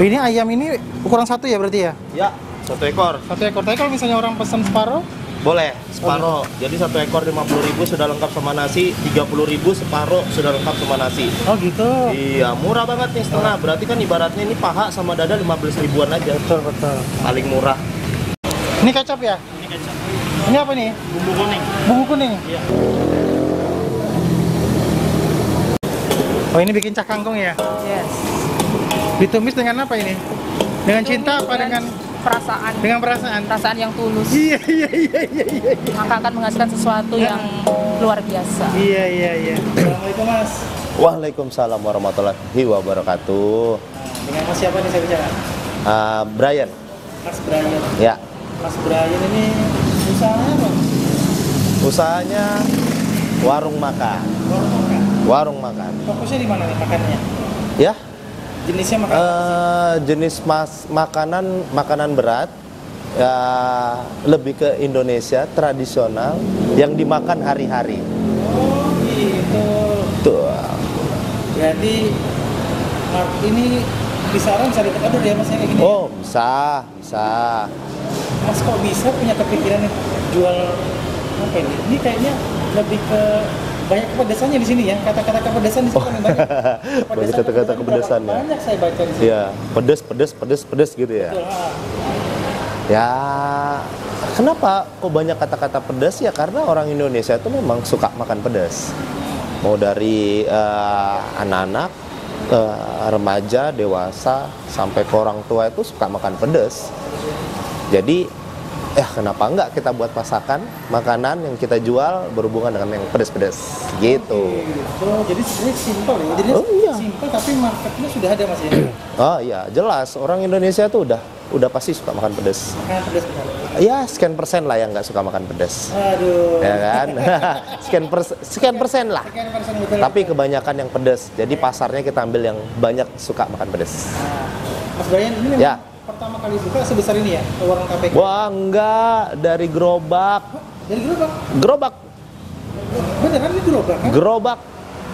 Ini ayam ini ukuran satu ya berarti ya? Ya, 1 ekor. 1 ekor. Tapi kalau misalnya orang pesan separuh? Boleh, separuh. Jadi 1 ekor 50.000 sudah lengkap sama nasi, 30.000 separuh sudah lengkap sama nasi. Oh gitu? Iya, murah banget nih setengah. Berarti kan ibaratnya ini paha sama dada 15 ribuan aja. Betul, betul. Paling murah. Ini kecap ya? Ini kecap. Ini apa nih? Bumbu kuning. Bumbu kuning? Iya. Oh ini bikin cah kangkung ya? Yes. Ditumis dengan apa ini? Dengan cinta apa dengan perasaan? Dengan perasaan? Perasaan yang tulus. Iya. Maka akan menghasilkan sesuatu yang luar biasa. Iya. Assalamualaikum Mas. Waalaikumsalam warahmatullahi wabarakatuh. Dengan Mas siapa nih saya bicara? Brian. Mas Brian. Ya. Mas Brian ini usahanya apa? Usahanya warung makan. Warung makan. Warung makan. Fokusnya di mana nih makannya? Ya. Jenisnya makanan apa sih? Jenis makanan berat. Ya, lebih ke Indonesia tradisional yang dimakan hari-hari. Oh gitu. Tuh. Berarti ini bisa dapat order ya Mas yang kayak gini? Oh, bisa. Mas kok bisa punya kepikiran jual apa ini? Ini kayaknya lebih ke banyak kepedesannya di sini ya. Kata-kata kepedesan di sini kan banyak. Banyak kata-kata kepedesannya. Banyak saya baca di sini. Iya, pedes gitu ya. Betul, Ya, kenapa kok banyak kata-kata pedas? Ya karena orang Indonesia itu memang suka makan pedas. Mau dari anak-anak, remaja, dewasa, sampai ke orang tua itu suka makan pedas. Jadi, kenapa enggak kita buat masakan, makanan yang kita jual berhubungan dengan yang pedas-pedas, gitu. Jadi sebenarnya simpel ya. Jadi simpel tapi marketnya sudah ada Mas ya. Oh iya, jelas orang Indonesia tuh udah pasti suka makan pedas. Makanan pedas benar. Ya, sekian persen lah yang nggak suka makan pedas. Aduh. Ya kan? sekian persen lah. Sekian persen betul. Tapi kebanyakan yang pedas. Jadi pasarnya kita ambil yang banyak suka makan pedas. Mas Brian ini memang Ya. pertama kali buka sebesar ini ya, warung KPK. Wah, enggak, dari gerobak. Dari gerobak. Gerobak. Beneran ini gerobak kan? Gerobak.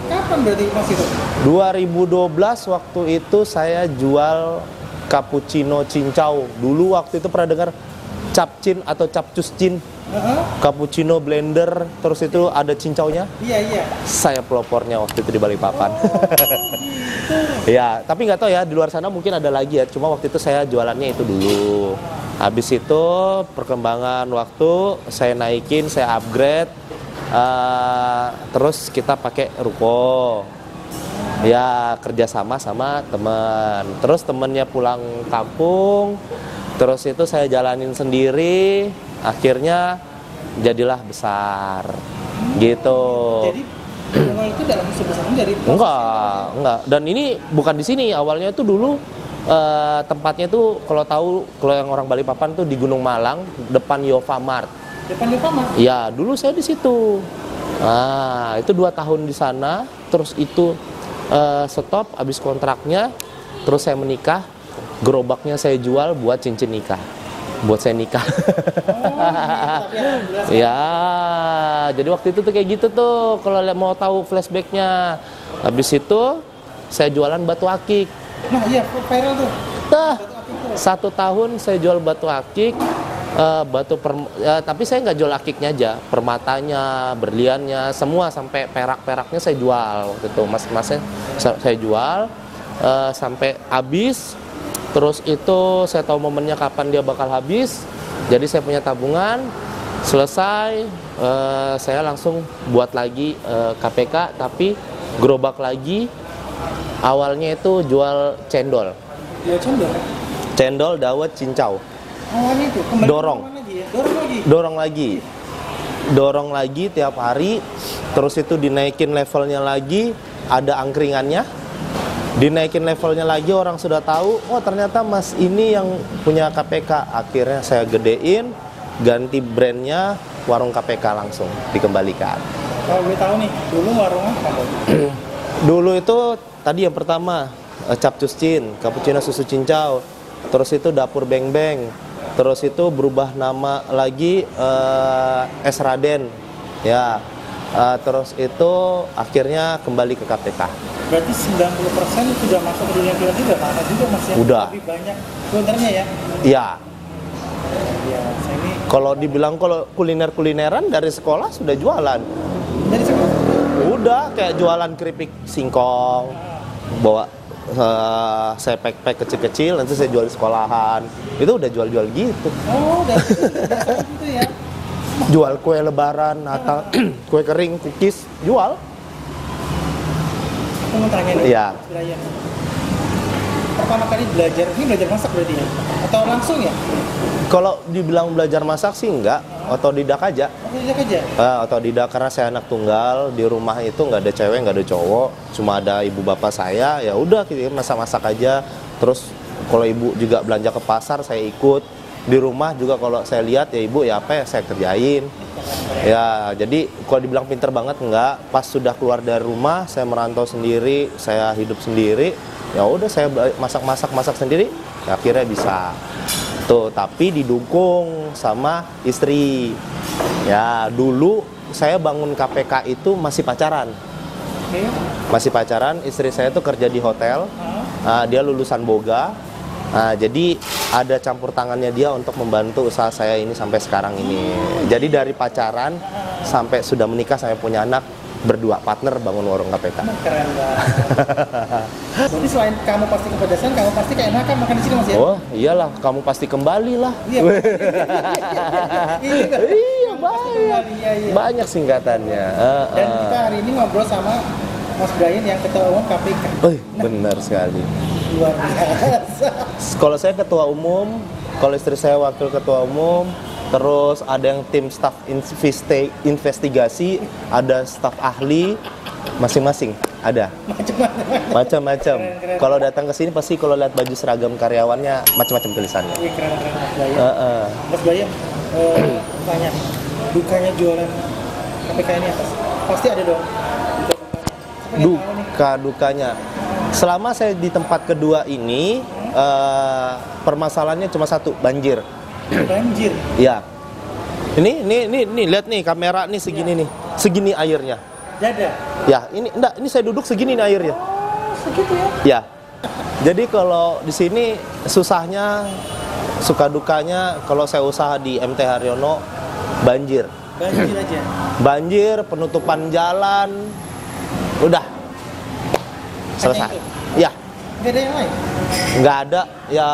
Kapan berarti Mas itu? 2012 waktu itu saya jual cappuccino cincau. Dulu waktu itu pernah dengar capcin atau capcuscin? Cappuccino blender, terus itu ada cincaunya. Iya. Saya pelopornya waktu itu di Balikpapan. Ya, tapi nggak tahu ya di luar sana mungkin ada lagi ya. Cuma waktu itu saya jualannya itu dulu. Habis itu perkembangan waktu saya naikin, saya upgrade. Terus kita pakai ruko. Ya, kerjasama sama teman. Terus temennya pulang kampung. Terus itu saya jalanin sendiri. Akhirnya jadilah besar. Gitu. Jadi mulai itu dalam sebesar ini dari Enggak. Dan ini bukan di sini. Awalnya itu dulu tempatnya tuh kalau yang orang Balikpapan tuh di Gunung Malang, depan Yovamart. Depan Yovamart? Ya, dulu saya di situ. Nah, itu 2 tahun di sana. Terus itu stop habis kontraknya. Terus saya menikah. Gerobaknya saya jual buat cincin nikah. Buat saya nikah. Ya, jadi waktu itu tuh kayak gitu tuh. Kalau mau tahu flashbacknya, habis itu saya jualan batu akik. Nah iya, viral tuh. 1 tahun saya jual batu akik, tapi saya nggak jual akiknya aja, permatanya, berliannya, semua sampai perak-peraknya saya jual. Waktu itu mas-masnya saya jual sampai habis. Terus itu saya tahu momennya kapan dia bakal habis. Jadi saya punya tabungan. Selesai, saya langsung buat lagi KPK, tapi gerobak lagi. Awalnya itu jual cendol. Jual cendol? Cendol, dawet, cincau. Awalnya itu Dorong. Lagi ya? Dorong lagi tiap hari. Terus itu dinaikin levelnya lagi. Ada angkringannya. Dinaikin levelnya lagi, orang sudah tahu, oh ternyata mas ini yang punya KPK. Akhirnya saya gedein, ganti brandnya, warung KPK langsung dikembalikan. Kalau boleh tahu nih, dulu warung apa? Dulu itu tadi yang pertama capcuscin, cappuccino susu cincau. Terus itu dapur beng beng. Terus itu berubah nama lagi Es Raden. Ya. Terus itu akhirnya kembali ke KPK. Berarti 90% sudah masuk ke dunia kuliner juga, Pak? Ada juga Mas ya? Udah. Lebih banyak kulinernya ya? Iya. Iya, saya ini Kalau dibilang kalau kuliner-kulineran dari sekolah sudah jualan. dari sekolah. Udah kayak jualan keripik singkong, bawa saya pack kecil-kecil, nanti saya jual di sekolahan. Itu udah jual-jual gitu. Oh, udah gitu ya? Jual kue lebaran, Natal, kue kering, cookies, jual. Aku mau tanya nih, Iya. Mas Brian. Pertama kali belajar, ini belajar masak berarti ya? Atau langsung ya? Kalau dibilang belajar masak sih enggak, otodidak aja. Atau tidak aja? Otodidak karena saya anak tunggal, di rumah itu nggak ada cewek, nggak ada cowok, cuma ada ibu bapak saya. Ya udah, kita masak-masak aja. Terus kalau ibu juga belanja ke pasar, saya ikut. Di rumah juga kalau saya lihat ya ibu ya apa ya saya kerjain. Ya jadi kalau dibilang pinter banget enggak. Pas sudah keluar dari rumah, saya merantau sendiri, saya hidup sendiri. Ya udah saya masak sendiri. Ya, akhirnya bisa. Tuh, tapi didukung sama istri. Ya, dulu saya bangun KPK itu masih pacaran. Oke. Masih pacaran, istri saya tuh kerja di hotel. Dia lulusan boga. Jadi ada campur tangannya dia untuk membantu usaha saya ini sampai sekarang ini. Jadi dari pacaran sampai sudah menikah, sampai punya anak, berdua partner bangun warung KPK. Keren banget. Jadi selain kamu pasti kepedasan, kamu pasti keenakan makan di sini Mas ya? Oh iyalah, kamu pasti kembali lah. Iya. Iya, banyak. Iya. Banyak singkatannya. Dan kita hari ini ngobrol sama Mas Brian yang ketua umum KPK. Benar sekali. Luar biasa. Kalau saya ketua umum, kalau istri saya wakil ketua umum, terus ada yang tim staff investigasi, ada staf ahli, masing-masing ada. Macam-macam. Kalau datang ke sini pasti kalau lihat baju seragam karyawannya macam-macam tulisannya. Iya, keren Mas Brian. Mas Brian, tanya, dukanya jualan KPK ini apa sih? Pasti ada dong. Dukanya. Selama saya di tempat kedua ini, permasalahannya cuma satu, banjir. Banjir? Ya. Ini lihat nih kamera nih segini nih, segini airnya. Dada? Ya, ini saya duduk segini nih airnya. Oh, segitu ya? Ya. Jadi kalau di sini susahnya, suka dukanya kalau saya usaha di MT Haryono, banjir. Banjir aja? Banjir, penutupan jalan, udah selesai. Ya. Nggak ada yang lain? Nggak ada. Ya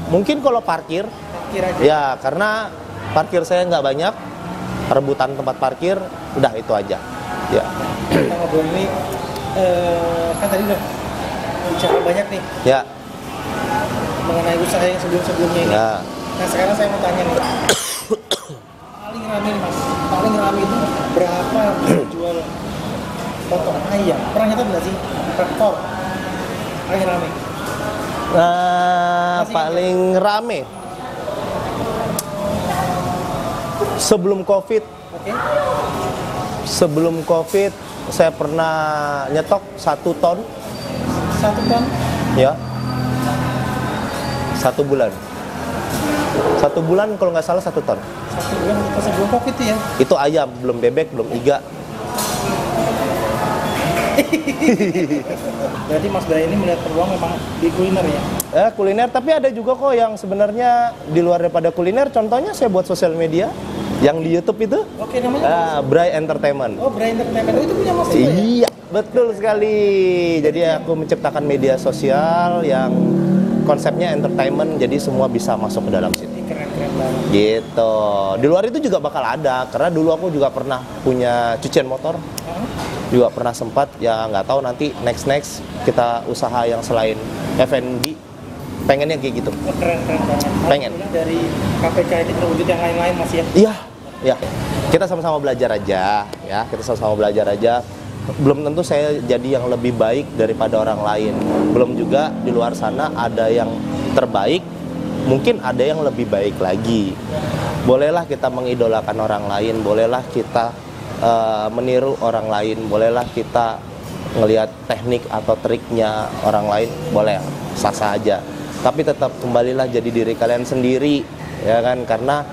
mungkin kalau parkir. Parkir aja? Ya karena parkir saya nggak banyak, rebutan tempat parkir, udah itu aja. Ya. Kita ngobrol ini, kan tadi udah bicara banyak nih. Ya. Mengenai usaha yang sebelum-sebelumnya ini. Ya. Nah sekarang saya mau tanya nih. Paling rame nih Mas, paling rame itu berapa jual potong ayam? Pernah nyatet nggak sih? Rekor paling rame? Paling rame sebelum COVID. Oke. Sebelum COVID saya pernah nyetok 1 ton. 1 ton? Ya. 1 bulan. 1 bulan kalau nggak salah 1 ton. 1 bulan sebelum COVID ya? Itu ayam, belum bebek, belum iga. Berarti Mas Brian ini melihat peluang memang di kuliner ya? Kuliner, tapi ada juga kok yang sebenarnya di luar daripada kuliner. Contohnya saya buat sosial media yang di YouTube itu. Oke, namanya? Bray Entertainment. Oh, Bray Entertainment. Oh, itu punya Mas juga ya? Iya, betul sekali. Jadi aku menciptakan media sosial yang konsepnya entertainment, jadi semua bisa masuk ke dalam situ. Keren banget. Gitu. Di luar itu juga bakal ada, karena dulu aku juga pernah punya cucian motor. Juga pernah sempat, ya nggak tahu nanti next kita usaha yang selain F&B, pengennya kayak gitu. Oh, keren banget. Pengen. Dari KPK ini terwujud yang lain-lain Mas ya? Iya. Kita sama-sama belajar aja, ya. Kita sama-sama belajar aja. Belum tentu saya jadi yang lebih baik daripada orang lain. Belum juga di luar sana ada yang terbaik, mungkin ada yang lebih baik lagi. Bolehlah kita mengidolakan orang lain, bolehlah kita meniru orang lain, bolehlah kita ngelihat teknik atau triknya orang lain, boleh, sah-sah aja. Tapi tetap kembalilah jadi diri kalian sendiri, ya kan? Karena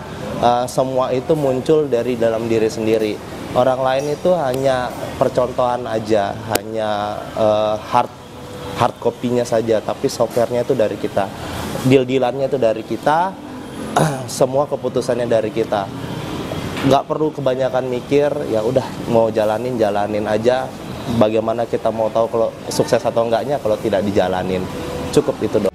semua itu muncul dari dalam diri sendiri. Orang lain itu hanya percontohan aja, hanya hard copy-nya saja, tapi software-nya itu dari kita, deal-dealannya itu dari kita, semua keputusannya dari kita. Nggak perlu kebanyakan mikir, ya udah mau jalanin aja. Bagaimana kita mau tahu kalau sukses atau enggaknya kalau tidak dijalanin. Cukup itu doang.